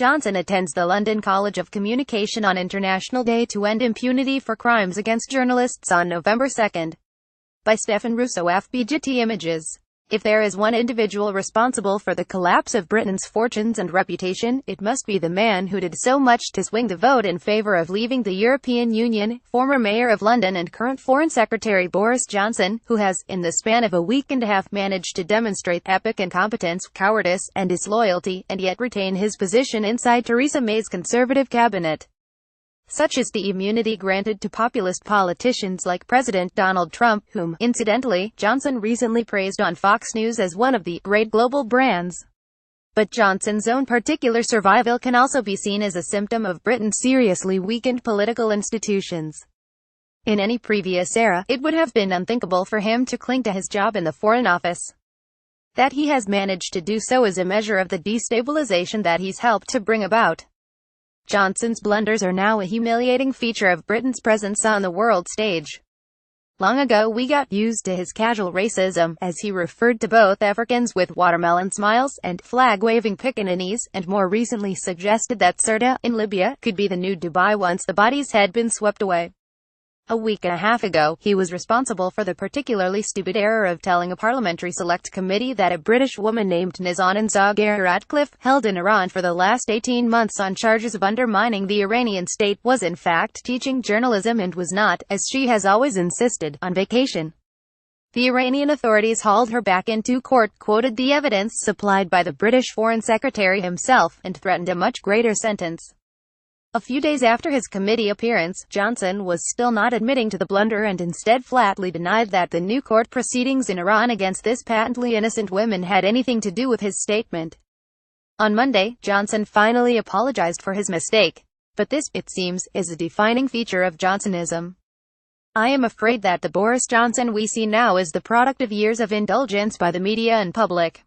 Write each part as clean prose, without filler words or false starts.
Johnson attends the London College of Communication on International Day to End Impunity for Crimes Against Journalists on November 2nd. By Stefan RousseauAFPGetty Images. If there is one individual responsible for the collapse of Britain's fortunes and reputation, it must be the man who did so much to swing the vote in favour of leaving the European Union, former Mayor of London and current Foreign Secretary Boris Johnson, who has, in the span of a week and a half, managed to demonstrate epic incompetence, cowardice, and disloyalty, and yet retain his position inside Theresa May's Conservative cabinet. Such is the immunity granted to populist politicians like President Donald Trump, whom, incidentally, Johnson recently praised on Fox News as one of the great global brands. But Johnson's own particular survival can also be seen as a symptom of Britain's seriously weakened political institutions. In any previous era, it would have been unthinkable for him to cling to his job in the Foreign Office. That he has managed to do so is a measure of the destabilization that he's helped to bring about. Johnson's blunders are now a humiliating feature of Britain's presence on the world stage. Long ago we got used to his casual racism, as he referred to both Africans with watermelon smiles and flag-waving Pakistanis, and more recently suggested that Sirte, in Libya, could be the new Dubai once the bodies had been swept away. A week and a half ago, he was responsible for the particularly stupid error of telling a parliamentary select committee that a British woman named Nazanin Zaghari-Ratcliffe, held in Iran for the last 18 months on charges of undermining the Iranian state, was in fact teaching journalism and was not, as she has always insisted, on vacation. The Iranian authorities hauled her back into court, quoted the evidence supplied by the British Foreign Secretary himself, and threatened a much greater sentence. A few days after his committee appearance, Johnson was still not admitting to the blunder and instead flatly denied that the new court proceedings in Iran against this patently innocent woman had anything to do with his statement. On Monday, Johnson finally apologized for his mistake. But this, it seems, is a defining feature of Johnsonism. I am afraid that the Boris Johnson we see now is the product of years of indulgence by the media and public.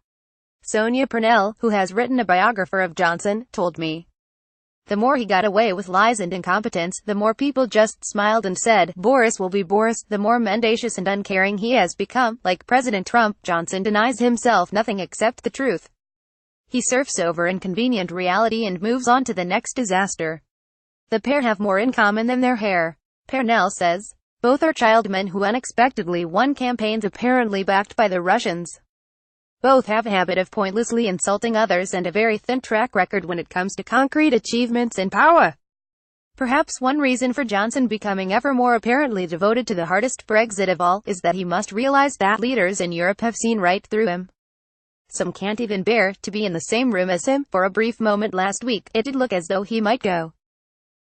Sonia Purnell, who has written a biographer of Johnson, told me. The more he got away with lies and incompetence, the more people just smiled and said, Boris will be Boris. The more mendacious and uncaring he has become. Like President Trump, Johnson denies himself nothing except the truth. He surfs over inconvenient reality and moves on to the next disaster. The pair have more in common than their hair. Purnell says. Both are childmen who unexpectedly won campaigns apparently backed by the Russians. Both have a habit of pointlessly insulting others and a very thin track record when it comes to concrete achievements and power. Perhaps one reason for Johnson becoming ever more apparently devoted to the hardest Brexit of all, is that he must realize that leaders in Europe have seen right through him. Some can't even bear to be in the same room as him. For a brief moment last week, it did look as though he might go.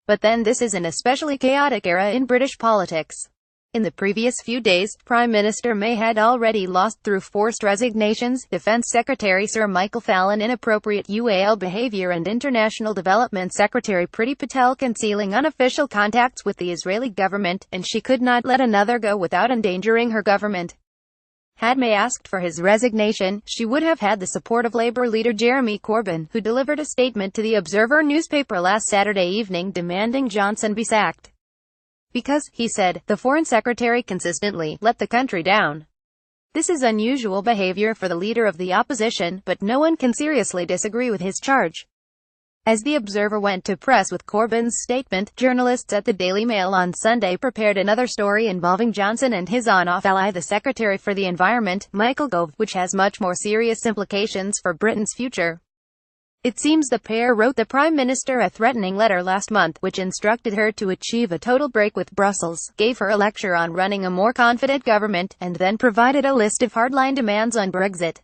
But then this is an especially chaotic era in British politics. In the previous few days, Prime Minister May had already lost through forced resignations, Defence Secretary Sir Michael Fallon inappropriate UAL behaviour and International Development Secretary Priti Patel concealing unofficial contacts with the Israeli government, and she could not let another go without endangering her government. Had May asked for his resignation, she would have had the support of Labour leader Jeremy Corbyn, who delivered a statement to the Observer newspaper last Saturday evening demanding Johnson be sacked. Because, he said, the Foreign Secretary consistently let the country down. This is unusual behavior for the leader of the opposition, but no one can seriously disagree with his charge. As the Observer went to press with Corbyn's statement, journalists at the Daily Mail on Sunday prepared another story involving Johnson and his on-off ally the Secretary for the Environment, Michael Gove, which has much more serious implications for Britain's future. It seems the pair wrote the Prime Minister a threatening letter last month, which instructed her to achieve a total break with Brussels, gave her a lecture on running a more confident government, and then provided a list of hardline demands on Brexit.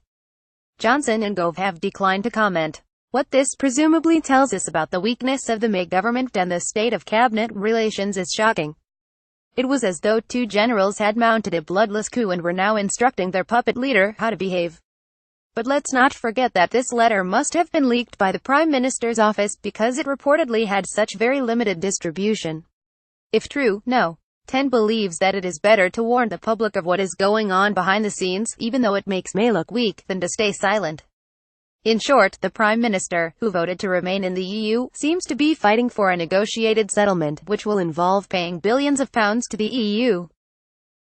Johnson and Gove have declined to comment. What this presumably tells us about the weakness of the May government and the state of cabinet relations is shocking. It was as though two generals had mounted a bloodless coup and were now instructing their puppet leader how to behave. But let's not forget that this letter must have been leaked by the Prime Minister's office, because it reportedly had such very limited distribution. If true, No. 10 believes that it is better to warn the public of what is going on behind the scenes, even though it makes May look weak, than to stay silent. In short, the Prime Minister, who voted to remain in the EU, seems to be fighting for a negotiated settlement, which will involve paying billions of pounds to the EU.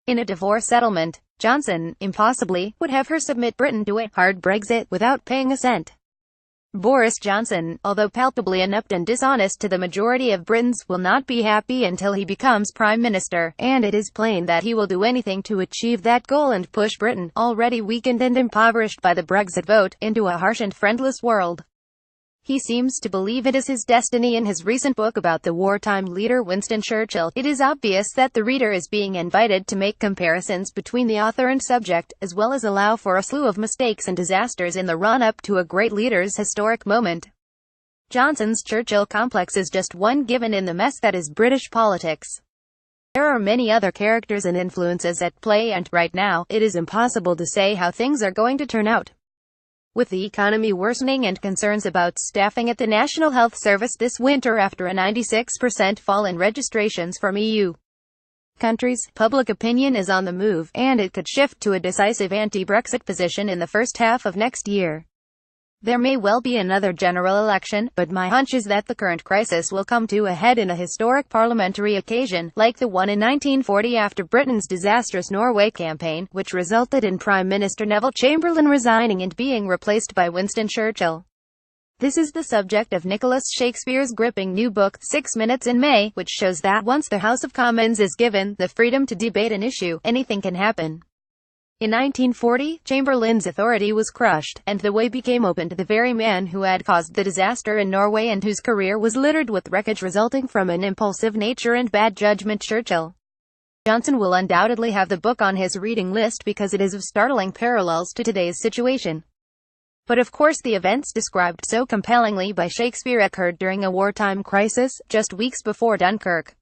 In a divorce settlement, Johnson, impossibly, would have her submit Britain to a hard Brexit without paying a cent. Boris Johnson, although palpably inept and dishonest to the majority of Britons, will not be happy until he becomes Prime Minister, and it is plain that he will do anything to achieve that goal and push Britain, already weakened and impoverished by the Brexit vote, into a harsh and friendless world. He seems to believe it is his destiny. In his recent book about the wartime leader Winston Churchill, it is obvious that the reader is being invited to make comparisons between the author and subject, as well as allow for a slew of mistakes and disasters in the run-up to a great leader's historic moment. Johnson's Churchill complex is just one given in the mess that is British politics. There are many other characters and influences at play, and, right now, it is impossible to say how things are going to turn out. With the economy worsening and concerns about staffing at the National Health Service this winter after a 96% fall in registrations from EU countries, public opinion is on the move, and it could shift to a decisive anti-Brexit position in the first half of next year. There may well be another general election, but my hunch is that the current crisis will come to a head in a historic parliamentary occasion, like the one in 1940 after Britain's disastrous Norway campaign, which resulted in Prime Minister Neville Chamberlain resigning and being replaced by Winston Churchill. This is the subject of Nicholas Shakespeare's gripping new book, 6 Minutes in May, which shows that once the House of Commons is given the freedom to debate an issue, anything can happen. In 1940, Chamberlain's authority was crushed, and the way became open to the very man who had caused the disaster in Norway and whose career was littered with wreckage resulting from an impulsive nature and bad judgment: Churchill. Johnson will undoubtedly have the book on his reading list because it is of startling parallels to today's situation. But of course the events described so compellingly by Shakespeare occurred during a wartime crisis, just weeks before Dunkirk.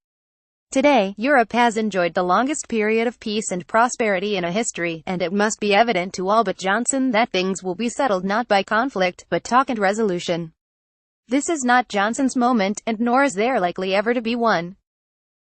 Today, Europe has enjoyed the longest period of peace and prosperity in a history, and it must be evident to all but Johnson that things will be settled not by conflict, but talk and resolution. This is not Johnson's moment, and nor is there likely ever to be one.